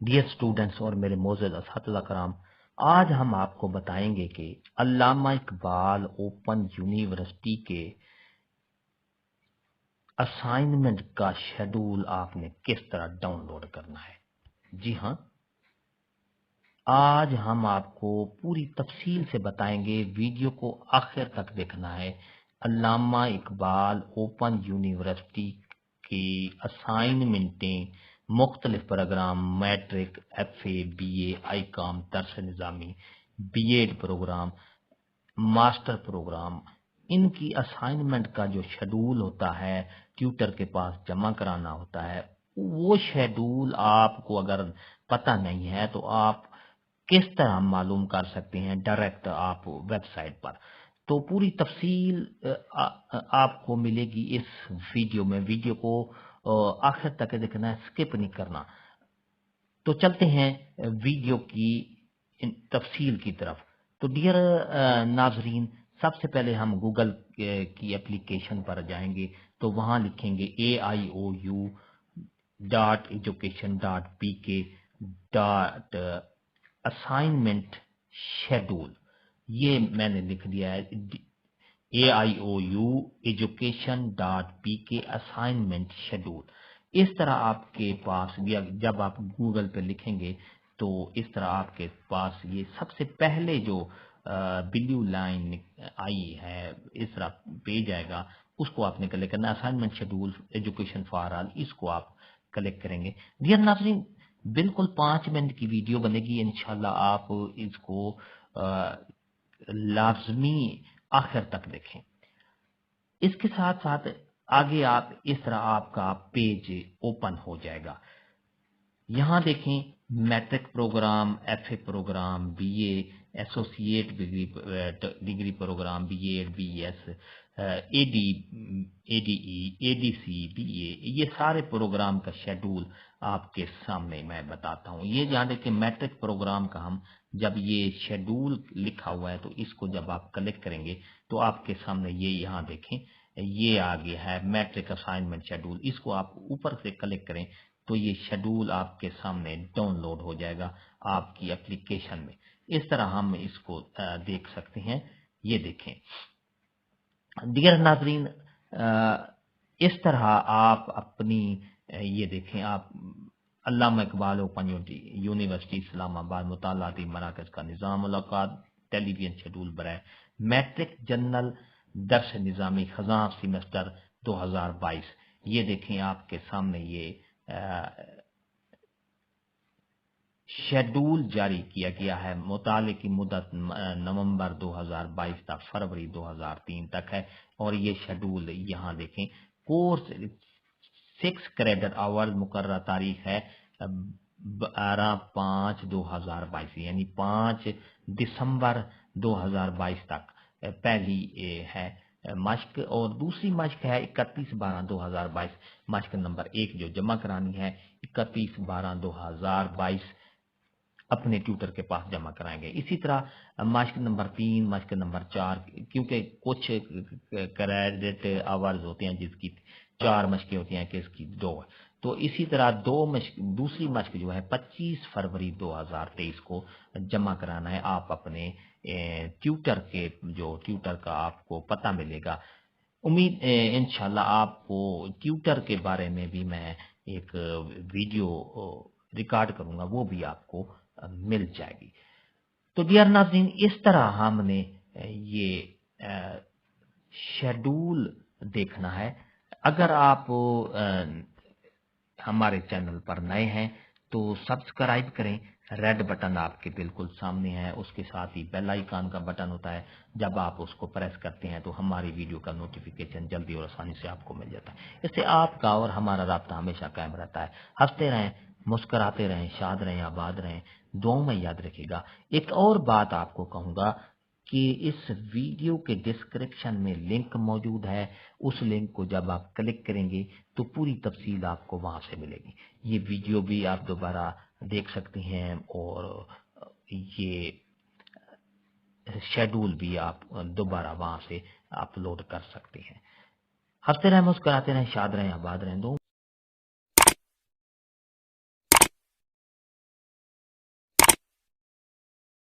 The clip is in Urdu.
ڈیئر اسٹوڈنٹس اور میرے معزز اساتذہ کرام، آج ہم آپ کو بتائیں گے کہ علامہ اقبال اوپن یونیورسٹی کے اسائنمنٹ کا شیڈول آپ نے کس طرح ڈاؤن لوڈ کرنا ہے۔ جی ہاں، آج ہم آپ کو پوری تفصیل سے بتائیں گے، ویڈیو کو آخر تک دیکھنا ہے۔ علامہ اقبال اوپن یونیورسٹی کی اسائنمنٹیں، مختلف program, matric, F A, B A, I com, درس نظامی، B Ed program, master program, ان کی اسائنمنٹ کا جو شیڈول ہوتا ہے ٹیوٹر کے پاس جمع کرانا ہوتا ہے، وہ شیڈول آپ کو اگر پتہ نہیں ہے تو آپ کس طرح معلوم کر سکتے ہیں ڈائریکٹ آپ ویب سائٹ پر۔ تو پوری تفصیل آپ کو ملے گی اس ویڈیو میں۔ ویڈیو کو آخر تک دیکھنا ہے، سکپ نہیں کرنا۔ تو چلتے ہیں ویڈیو کی تفصیل کی طرف۔ تو ڈیئر ناظرین، سب سے پہلے ہم گوگل کی اپلیکیشن پر جائیں گے، تو وہاں لکھیں گے AIOU.education.pk ڈاٹ اسائنمنٹ شیڈول۔ یہ میں نے لکھ دیا ہے، AIOU.education.pk اسائنمنٹ شیڈول۔ اس طرح آپ کے پاس جب آپ گوگل پہ لکھیں گے تو اس طرح آپ کے پاس یہ سب سے پہلے جو بلیو لائن آئی ہے، اس طرح پیج آئے گا، اس کو آپ نے کلک کرنا ہے، assignment schedule education for all, اس کو آپ کلک کریں گے۔ ڈیئر ناظرین، بالکل 5 منٹ کی ویڈیو بنے گی، انشاءاللہ آپ اس کو لازمی آخر تک دیکھیں۔ اس کے ساتھ ساتھ آگے آپ اس طرح آپ کا پیج اوپن ہو جائے گا۔ یہاں دیکھیں، matric program, F A program, B A, associate degree program, B Ed, B S, A D E, A D C, B A, یہ سارے پروگرام کا شیڈول آپ کے سامنے میں بتاتا ہوں۔ یہ جان دیکھیں، میٹرک پروگرام کا ہم جب یہ شیڈول لکھا ہوا ہے تو اس کو جب آپ کلک کریں گے تو آپ کے سامنے یہ یہاں دیکھیں، یہ آگے ہے میٹرک اسائنمنٹ شیڈول۔ اس کو آپ اوپر سے کلک کریں تو یہ شیڈول آپ کے سامنے ڈاؤن لوڈ ہو جائے گا آپ کی اپلیکیشن میں۔ اس طرح ہم اس کو دیکھ سکتے ہیں۔ یہ دیکھیں ڈیئر ناظرین، اس طرح آپ اپنی یہ دیکھیں، آپ علامہ اقبال اوپن یونیورسٹی اسلام آباد مطالعاتی مراکز کا نظام ملاقات ٹیلی ویژن شیڈول برائے میٹرک جنرل درس نظامی خزاں سیمسٹر 2022۔ یہ دیکھیں آپ کے سامنے یہ شیڈول جاری کیا گیا ہے۔ مطالعے کی مدت نومبر 2022 تک فروری 2003 تک ہے، اور یہ شیڈول یہاں دیکھیں، کورس 6 کریڈٹ آورز، مقررہ تاریخ ہے 12/5/2022، یعنی 5 دسمبر 2022 تک پہلی ہے مشق، اور دوسری مشق ہے 31/12/2022، مشق نمبر 1 جو جمع کرانی ہے 31/12/2022 اپنے ٹیوٹر کے پاس جمع کرائیں گے۔ اسی طرح مشق نمبر 3، مشق نمبر 4، کیونکہ کچھ کریڈٹ آورز ہوتے ہیں جس کی 4 مشقیں ہوتی ہیں کہ اس کی 2 ہے، تو اسی طرح دوسری مشق جو ہے 25 فروری 2023 کو جمع کرانا ہے۔ آپ اپنے ٹیوٹر کا آپ کو پتہ ملے گا۔ امید انشاءاللہ آپ کو ٹیوٹر کے بارے میں بھی میں ایک ویڈیو ریکارڈ کروں گا، وہ بھی آپ کو مل جائے گی۔ تو ڈیئر ناظرین، اس طرح ہم نے یہ شیڈول دیکھنا ہے۔ اگر آپ ہمارے چینل پر نئے ہیں تو سبسکرائب کریں، ریڈ بٹن آپ کے بالکل سامنے ہے، اس کے ساتھ ہی بیل آئیکن کا بٹن ہوتا ہے، جب آپ اس کو پریس کرتے ہیں تو ہماری ویڈیو کا نوٹیفیکیشن جلدی اور آسانی سے آپ کو مل جاتا ہے۔ اس سے آپ کا اور ہمارا رابطہ ہمیشہ قائم رہتا ہے۔ ہنستے رہیں، مسکراتے رہیں، شاد رہیں، آباد رہیں، دعاؤں میں یاد رکھیے گا۔ ایک اور بات آپ کو کہوں گا کہ اس ویڈیو کے ڈسکرپشن میں لنک موجود ہے، اس لنک کو جب آپ کلک کریں گے تو پوری تفصیل آپ کو وہاں سے ملے گی۔ یہ ویڈیو بھی آپ دوبارہ دیکھ سکتے ہیں، اور یہ شیڈول بھی آپ دوبارہ وہاں سے اپلوڈ کر سکتے ہیں۔ ہنستے رہیں، مسکراتے رہیں، شاد رہیں، آباد رہیں، دو